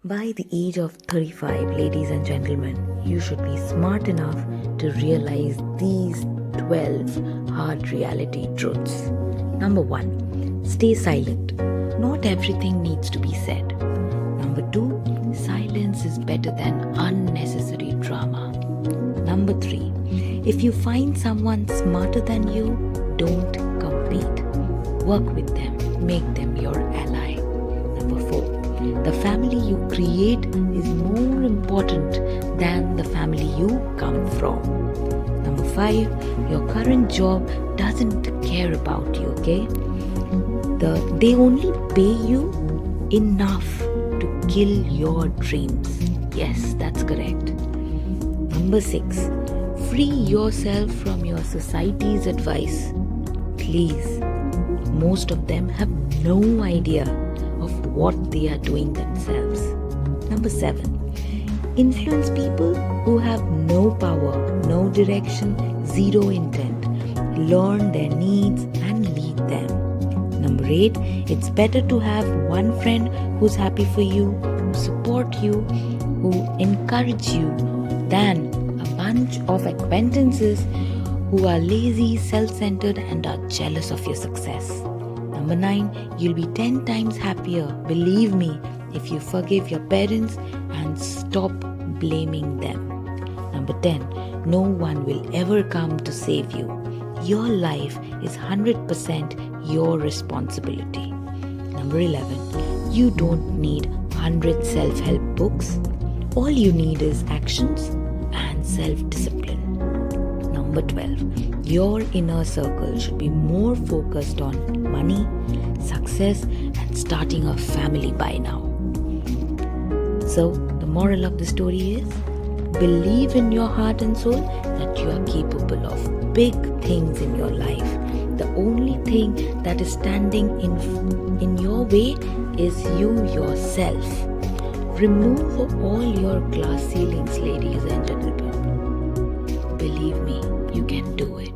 By the age of 35, ladies and gentlemen, you should be smart enough to realize these 12 hard reality truths. Number 1, stay silent. Not everything needs to be said. Number 2, silence is better than unnecessary drama. Number 3, if you find someone smarter than you, don't compete. Work with them, make them your ally. Number 4, the family you create is more important than the family you come from. Number 5, your current job doesn't care about you, okay? They only pay you enough to kill your dreams. Yes, that's correct. Number 6, free yourself from your society's advice. Please, most of them have no idea of what they are doing themselves. Number 7, influence people who have no power, no direction, zero intent. Learn their needs and lead them. Number 8, it's better to have one friend who's happy for you, who support you, who encourage you, than a bunch of acquaintances who are lazy, self-centered and are jealous of your success. Number 9, you'll be 10 times happier, believe me, if you forgive your parents and stop blaming them. Number 10, no one will ever come to save you. Your life is 100% your responsibility. Number 11, you don't need 100 self-help books. All you need is actions and self-discipline. Number 12, your inner circle should be more focused on money, success, and starting a family by now. So, the moral of the story is, believe in your heart and soul that you are capable of big things in your life. The only thing that is standing in your way is you yourself. Remove all your glass ceilings, ladies and gentlemen. Believe me, you can do it.